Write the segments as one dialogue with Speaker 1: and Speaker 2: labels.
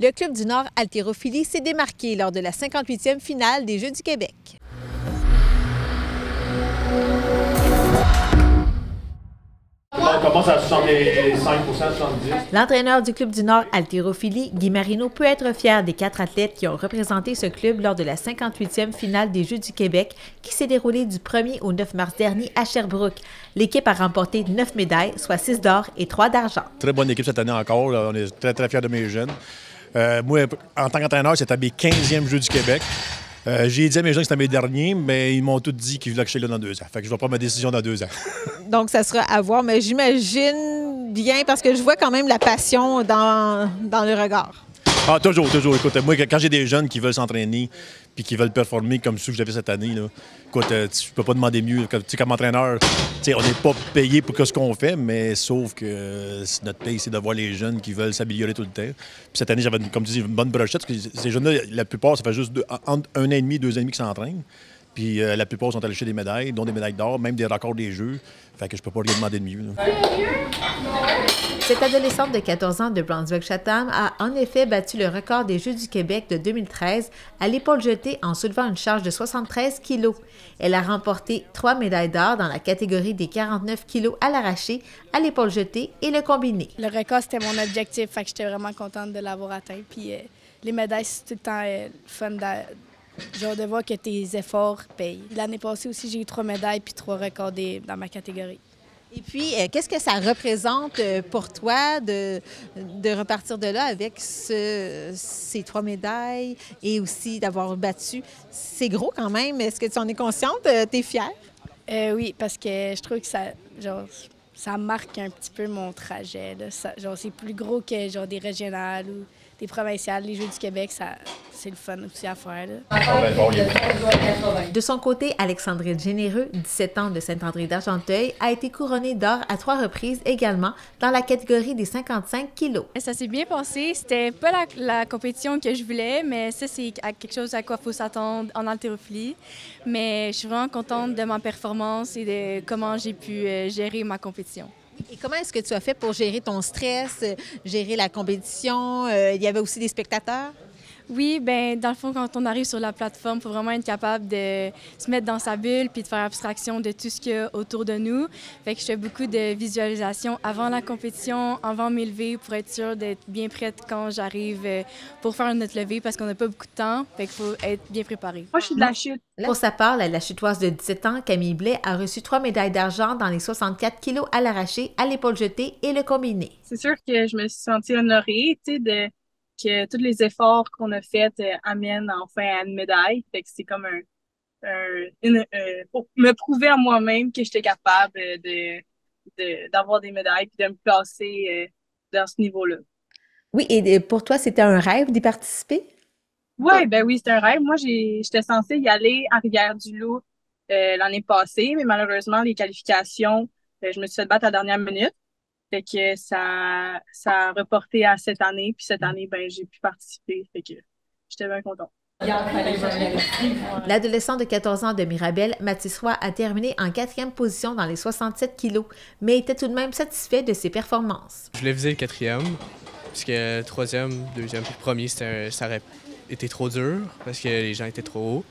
Speaker 1: Le Club du Nord haltérophilie s'est démarqué lors de la 58e finale des Jeux du Québec.
Speaker 2: On commence à 65 70.
Speaker 1: L'entraîneur du Club du Nord haltérophilie, Guy Marino, peut être fier des 4 athlètes qui ont représenté ce club lors de la 58e finale des Jeux du Québec qui s'est déroulée du 1er au 9 mars dernier à Sherbrooke. L'équipe a remporté 9 médailles, soit 6 d'or et 3 d'argent.
Speaker 2: Très bonne équipe cette année encore. Là. On est très, très fiers de mes jeunes. Moi, en tant qu'entraîneur, c'était mes 15e Jeux du Québec. J'ai dit à mes jeunes que c'était mes derniers, mais ils m'ont tous dit qu'ils voulaient que je sois là dans 2 ans. Fait que je vais prendre ma décision dans 2 ans.
Speaker 1: Donc, ça sera à voir, mais j'imagine bien parce que je vois quand même la passion dans le regard.
Speaker 2: Ah, toujours. Écoute, moi, quand j'ai des jeunes qui veulent s'entraîner puis qui veulent performer comme ceux que j'avais cette année, là, écoute, je peux pas demander mieux. Comme entraîneur, on n'est pas payé pour ce qu'on fait, mais sauf que notre paye, c'est de voir les jeunes qui veulent s'améliorer tout le temps. Puis cette année, j'avais, comme tu dis, une bonne brochette, parce que ces jeunes-là, la plupart, ça fait juste entre 1 an et demi, 2 ans et demi qu'ils s'entraînent. Puis la plupart sont allés chercher des médailles, dont des médailles d'or, même des records des Jeux. Fait que je peux pas rien demander de mieux. Là.
Speaker 1: Cette adolescente de 14 ans de Brunswick-Chatham a en effet battu le record des Jeux du Québec de 2013 à l'épaule jetée en soulevant une charge de 73 kilos. Elle a remporté 3 médailles d'or dans la catégorie des 49 kilos à l'arraché, à l'épaule jetée et le combiné.
Speaker 3: Le record, c'était mon objectif, fait que j'étais vraiment contente de l'avoir atteint. Puis les médailles, c'est tout le temps fun de voir que tes efforts payent. L'année passée aussi, j'ai eu 3 médailles puis 3 records dans ma catégorie.
Speaker 1: Et puis, qu'est-ce que ça représente pour toi de repartir de là avec ces 3 médailles et aussi d'avoir battu? C'est gros quand même. Est-ce que tu en es consciente? Tu es fière?
Speaker 3: Oui, parce que je trouve que ça marque un petit peu mon trajet. Là. C'est plus gros que des régionales ou des provinciales. Les Jeux du Québec, c'est le fun aussi à faire. Là.
Speaker 1: De son côté, Alexandrine Généreux, 17 ans de Saint-André d'Argenteuil, a été couronnée d'or à 3 reprises également dans la catégorie des 55 kilos.
Speaker 4: Ça s'est bien passé. C'était pas la compétition que je voulais, mais ça, c'est quelque chose à quoi il faut s'attendre en haltérophilie. Mais je suis vraiment contente de ma performance et de comment j'ai pu gérer ma compétition.
Speaker 1: Et comment est-ce que tu as fait pour gérer ton stress, gérer la compétition? Il y avait aussi des spectateurs?
Speaker 4: Oui, bien, dans le fond, quand on arrive sur la plateforme, il faut vraiment être capable de se mettre dans sa bulle puis de faire abstraction de tout ce qu'il y a autour de nous. Fait que je fais beaucoup de visualisation avant la compétition, avant mes levées, pour être sûre d'être bien prête quand j'arrive pour faire notre levée parce qu'on n'a pas beaucoup de temps. Fait qu'il faut être bien préparé.
Speaker 3: Moi, je suis de la chute.
Speaker 1: Pour sa part, la chutoise de 17 ans, Camille Blais, a reçu 3 médailles d'argent dans les 64 kilos à l'arraché, à l'épaule jetée et le combiné.
Speaker 5: C'est sûr que je me suis sentie honorée, que tous les efforts qu'on a faits amènent enfin à une médaille. Fait que c'est comme pour me prouver à moi-même que j'étais capable d'avoir des médailles puis de me placer dans ce niveau-là.
Speaker 1: Oui, et pour toi, c'était un rêve d'y participer?
Speaker 5: Oui, c'était un rêve. Moi, j'étais censée y aller à Rivière-du-Loup l'année passée, mais malheureusement, les qualifications, je me suis fait battre à la dernière minute. Fait que ça a reporté à cette année. Puis cette année, j'ai pu participer. Fait que j'étais bien contente.
Speaker 1: L'adolescent de 14 ans de Mirabel, Mathis Roy, a terminé en 4e position dans les 67 kilos, mais était tout de même satisfait de ses performances.
Speaker 6: Je voulais viser le 4e, puisque le 3e, 2e puis le 1er, ça aurait été trop dur, parce que les gens étaient trop hauts.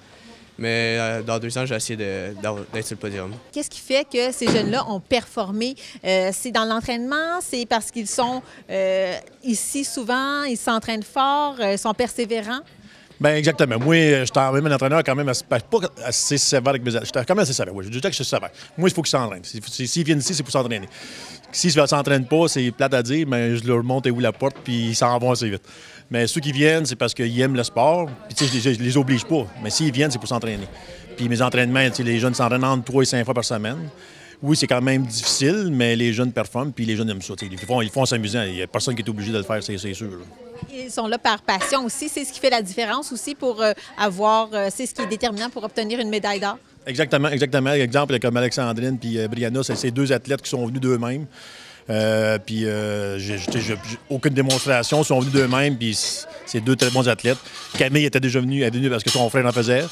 Speaker 6: Mais dans 2 ans, j'ai essayé d'être sur le podium.
Speaker 1: Qu'est-ce qui fait que ces jeunes-là ont performé? C'est dans l'entraînement? C'est parce qu'ils sont ici souvent, ils s'entraînent fort, ils sont persévérants?
Speaker 2: Bien, exactement. Moi, j'étais même un entraîneur quand même pas assez sévère avec mes athlètes. J'étais quand même assez sévère, oui. Je dis que je suis sévère. Moi, il faut qu'ils s'entraînent. S'ils viennent ici, c'est pour s'entraîner. S'ils ne s'entraînent pas, c'est plate à dire, mais je leur montre où la porte, puis ils s'en vont assez vite. Mais ceux qui viennent, c'est parce qu'ils aiment le sport. Puis, tu sais, je les oblige pas. Mais s'ils viennent, c'est pour s'entraîner. Puis mes entraînements, tu sais, les jeunes s'entraînent entre 3 et 5 fois par semaine. Oui, c'est quand même difficile, mais les jeunes performent, puis les jeunes aiment ça. Ils font s'amuser. Il n'y a personne qui est obligé de le faire, c'est sûr. Là.
Speaker 1: Ils sont là par passion aussi. C'est ce qui fait la différence aussi pour c'est ce qui est déterminant pour obtenir une médaille d'or.
Speaker 2: Exactement. Exemple, comme Alexandrine puis Brianna, c'est ces 2 athlètes qui sont venus d'eux-mêmes. J'ai aucune démonstration, ils sont venus d'eux-mêmes, puis c'est 2 très bons athlètes. Camille était déjà venue, elle est venue parce que son frère en faisait.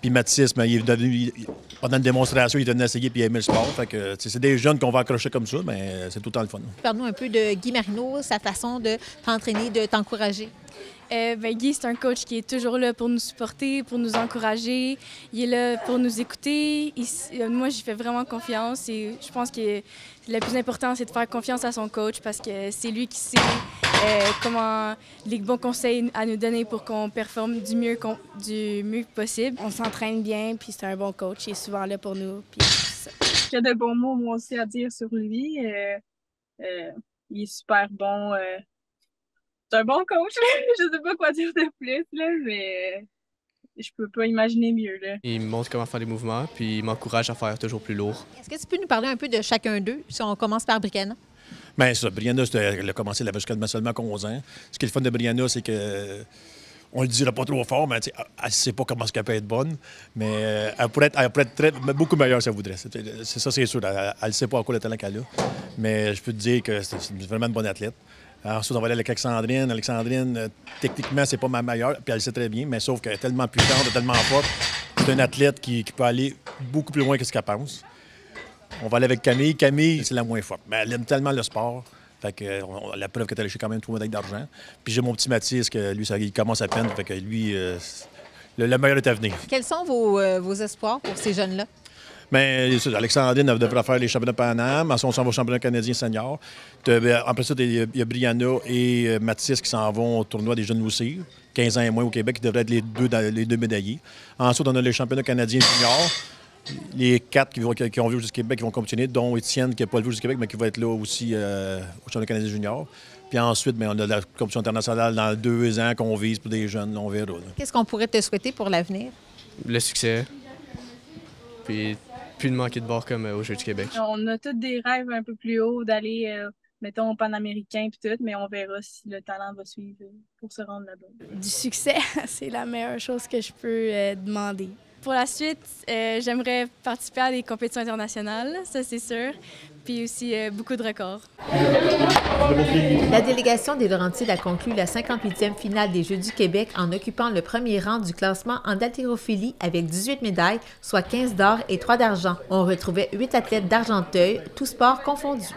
Speaker 2: Puis Mathis, il est venu, pendant une démonstration, il est venu essayer puis il aimait le sport. Fait que c'est des jeunes qu'on va accrocher comme ça, mais c'est tout le temps le fun.
Speaker 1: Parle-nous un peu de Guy Marino, sa façon de t'entraîner, de t'encourager.
Speaker 4: Guy, c'est un coach qui est toujours là pour nous supporter, pour nous encourager. Il est là pour nous écouter. Moi, j'y fais vraiment confiance et je pense que le plus important, c'est de faire confiance à son coach parce que c'est lui qui sait les bons conseils à nous donner pour qu'on performe du mieux possible.
Speaker 3: On s'entraîne bien, puis c'est un bon coach. Il est souvent là pour nous. Puis
Speaker 5: j'ai de bons mots, moi aussi, à dire sur lui. Il est super bon. C'est un bon coach. Je sais pas quoi dire de plus, là, mais je peux pas imaginer mieux. Là.
Speaker 6: Il me montre comment faire des mouvements, puis il m'encourage à faire toujours plus lourd.
Speaker 1: Est-ce que tu peux nous parler un peu de chacun d'eux, si on commence par Brianna?
Speaker 2: Bien, ça, Brianna, elle a commencé la seulement 11 ans. Ce qui est le fun de Brianna, c'est que on le dira pas trop fort, mais elle ne sait pas comment elle peut être bonne. Mais elle pourrait être beaucoup meilleure si elle voudrait. C'est ça, c'est sûr. Elle ne sait pas encore le talent qu'elle a. Mais je peux te dire que c'est vraiment une bonne athlète. Ensuite, on va aller avec Alexandrine. Alexandrine, techniquement, c'est pas ma meilleure, puis elle le sait très bien, mais sauf qu'elle est tellement puissante, tellement forte. C'est une athlète qui peut aller beaucoup plus loin que ce qu'elle pense. On va aller avec Camille. Camille, c'est la moins forte. Mais elle aime tellement le sport. Fait que la preuve qu'elle a lâché quand même 3 médailles d'argent. Puis j'ai mon petit Mathis, que lui, il commence à peine. Fait que lui, le meilleur est à venir.
Speaker 1: Quels sont vos espoirs pour ces jeunes-là?
Speaker 2: Bien, Alexandrine, elle devrait faire les championnats Pan-Am. Ensuite, on s'en va au championnat canadien senior. Après ça, il y a Brianna et Mathis qui s'en vont au tournoi des jeunes aussi, 15 ans et moins au Québec, qui devraient être les deux médaillés. Ensuite, on a les championnats canadiens juniors. Les 4 qui ont vu jusqu'au Québec qui vont continuer, dont Étienne qui n'a pas le vu jusqu'au Québec, mais qui va être là aussi au championnat canadien junior. Puis ensuite, bien, on a la compétition internationale dans 2 ans qu'on vise pour des jeunes, on verra.
Speaker 1: Qu'est-ce qu'on pourrait te souhaiter pour l'avenir?
Speaker 6: Le succès. Puis plus de manquer de bord comme aux Jeux du Québec.
Speaker 5: On a tous des rêves un peu plus hauts d'aller, mettons, au Panaméricain puis tout, mais on verra si le talent va suivre pour se rendre là-bas.
Speaker 3: Du succès, c'est la meilleure chose que je peux demander.
Speaker 4: Pour la suite, j'aimerais participer à des compétitions internationales, ça c'est sûr, puis aussi beaucoup de records.
Speaker 1: La délégation des Laurentides a conclu la 58e finale des Jeux du Québec en occupant le premier rang du classement en haltérophilie avec 18 médailles, soit 15 d'or et 3 d'argent. On retrouvait 8 athlètes d'Argenteuil, tous sports confondus.